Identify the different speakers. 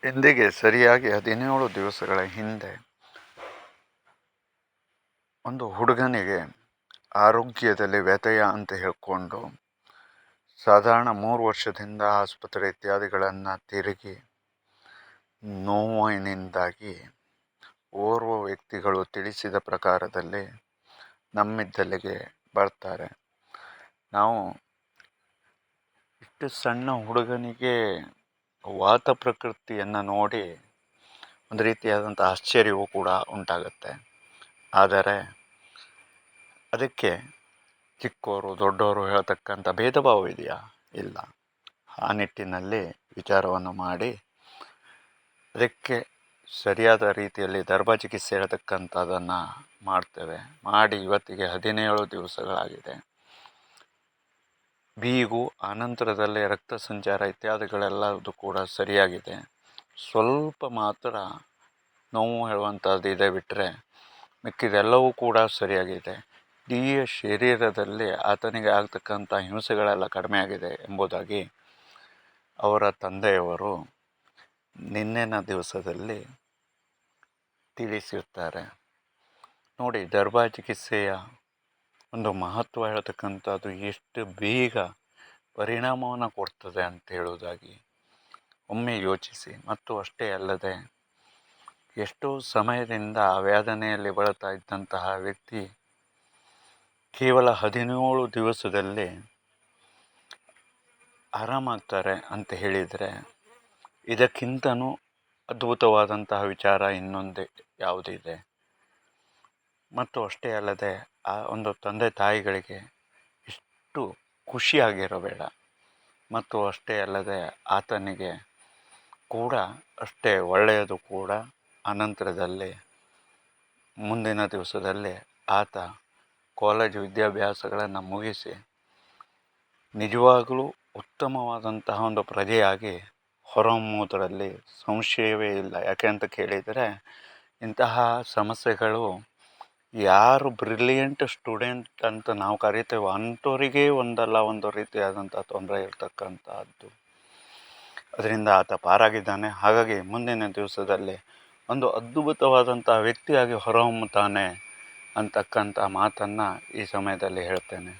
Speaker 1: ಇಂದಿಗೆ ಸರಿಯಾಗಿ 17 ದಿವಸಗಳ ಹಿಂದೆ ಒಂದು ಹುಡುಗನಿಗೆ ಆರೋಗ್ಯದಲ್ಲಿ ವ್ಯತ್ಯಯ ಅಂತ ಹೇಳ್ಕೊಂಡು ಸಾಧಾರಣ 3 ವರ್ಷದಿಂದ ಆಸ್ಪತ್ರೆ ಇತ್ಯಾದಿಗಳನ್ನು ತಿರುಗಿ ನೋವಿನಿಂದಾಗಿ ಓರ್ವ ವ್ಯಕ್ತಿಗಳು ತಿಳಿಸಿದ ಪ್ರಕಾರದಲ್ಲಿ ನಮ್ಮಿದ್ದಲ್ಲಿಗೆ ಬರ್ತಾರೆ. ನಾವು ಇಷ್ಟು ಸಣ್ಣ ಹುಡುಗನಿಗೆ ವಾತ ಪ್ರಕೃತಿಯನ್ನು ನೋಡಿ ಒಂದು ರೀತಿಯಾದಂಥ ಆಶ್ಚರ್ಯವೂ ಕೂಡ ಉಂಟಾಗುತ್ತೆ. ಆದರೆ ಅದಕ್ಕೆ ಚಿಕ್ಕವರು ದೊಡ್ಡವರು ಹೇಳ್ತಕ್ಕಂಥ ಭೇದ ಭಾವ ಇದೆಯಾ? ಇಲ್ಲ. ಆ ನಿಟ್ಟಿನಲ್ಲಿ ವಿಚಾರವನ್ನು ಮಾಡಿ ಅದಕ್ಕೆ ಸರಿಯಾದ ರೀತಿಯಲ್ಲಿ ದರ್ಭ ಚಿಕಿತ್ಸೆ ಹೇಳ್ತಕ್ಕಂಥದ್ದನ್ನು ಮಾಡ್ತೇವೆ. ಮಾಡಿ ಇವತ್ತಿಗೆ 17 ದಿವಸಗಳಾಗಿದೆ. ಬೀಗು ಆನಂತರದಲ್ಲಿ ರಕ್ತ ಸಂಚಾರ ಇತ್ಯಾದಿಗಳೆಲ್ಲದು ಕೂಡ ಸರಿಯಾಗಿದೆ. ಸ್ವಲ್ಪ ಮಾತ್ರ ನೋವು ಹೇಳುವಂಥದ್ದು ಇದೆ ಬಿಟ್ಟರೆ ಮಿಕ್ಕಿದೆಲ್ಲವೂ ಕೂಡ ಸರಿಯಾಗಿದೆ. ಇಡೀ ಶರೀರದಲ್ಲಿ ಆತನಿಗೆ ಆಗ್ತಕ್ಕಂಥ ಹಿಂಸೆಗಳೆಲ್ಲ ಕಡಿಮೆ ಆಗಿದೆ ಎಂಬುದಾಗಿ ಅವರ ತಂದೆಯವರು ನಿನ್ನೆನ ದಿವಸದಲ್ಲಿ ತಿಳಿಸಿರ್ತಾರೆ. ನೋಡಿ, ದರ್ಭ ಚಿಕಿತ್ಸೆಯ ಒಂದು ಮಹತ್ವ ಹೇಳ್ತಕ್ಕಂಥದ್ದು ಎಷ್ಟು ಬೇಗ ಪರಿಣಾಮವನ್ನು ಕೊಡ್ತದೆ ಅಂತ ಹೇಳುವುದಾಗಿ ಒಮ್ಮೆ ಯೋಚಿಸಿ. ಮತ್ತು ಅಷ್ಟೇ ಅಲ್ಲದೆ ಎಷ್ಟೋ ಸಮಯದಿಂದ ವೇದನೆಯಲ್ಲಿ ಬಳಲ್ತಾ ಇದ್ದಂತಹ ವ್ಯಕ್ತಿ ಕೇವಲ 17 ದಿವಸದಲ್ಲಿ ಆರಾಮಾಗ್ತಾರೆ ಅಂತ ಹೇಳಿದರೆ ಇದಕ್ಕಿಂತನೂ ಅದ್ಭುತವಾದಂತಹ ವಿಚಾರ ಇನ್ನೊಂದು ಯಾವುದಿದೆ? ಮತ್ತು ಅಷ್ಟೇ ಅಲ್ಲದೆ ಆ ಒಂದು ತಂದೆ ತಾಯಿಗಳಿಗೆ ಎಷ್ಟು ಖುಷಿಯಾಗಿರಬೇಡ. ಮತ್ತು ಅಷ್ಟೇ ಅಲ್ಲದೆ ಆತನಿಗೆ ಕೂಡ ಅಷ್ಟೇ ಒಳ್ಳೆಯದು ಕೂಡ. ಅನಂತರದಲ್ಲಿ ಮುಂದಿನ ದಿವಸದಲ್ಲಿ ಆತ ಕಾಲೇಜು ವಿದ್ಯಾಭ್ಯಾಸಗಳನ್ನು ಮುಗಿಸಿ ನಿಜವಾಗಲೂ ಉತ್ತಮವಾದಂತಹ ಒಂದು ಪ್ರಜೆಯಾಗಿ ಹೊರಹೊಮ್ಮುವುದರಲ್ಲಿ ಸಂಶಯವೇ ಇಲ್ಲ. ಯಾಕೆ ಅಂತ ಕೇಳಿದರೆ ಇಂತಹ ಸಮಸ್ಯೆಗಳು ಯಾರು ಬ್ರಿಲಿಯಂಟ್ ಸ್ಟೂಡೆಂಟ್ ಅಂತ ನಾವು ಕರಿತೇವೆ ಅಂಥವರಿಗೆ ಒಂದಲ್ಲ ಒಂದು ರೀತಿಯಾದಂಥ ತೊಂದರೆ ಇರ್ತಕ್ಕಂಥದ್ದು. ಅದರಿಂದ ಆತ ಪಾರಾಗಿದ್ದಾನೆ. ಹಾಗಾಗಿ ಮುಂದಿನ ದಿವಸದಲ್ಲಿ ಒಂದು ಅದ್ಭುತವಾದಂಥ ವ್ಯಕ್ತಿಯಾಗಿ ಹೊರಹೊಮ್ಮುತ್ತಾನೆ ಅಂತಕ್ಕಂಥ ಮಾತನ್ನು ಈ ಸಮಯದಲ್ಲಿ ಹೇಳ್ತೇನೆ.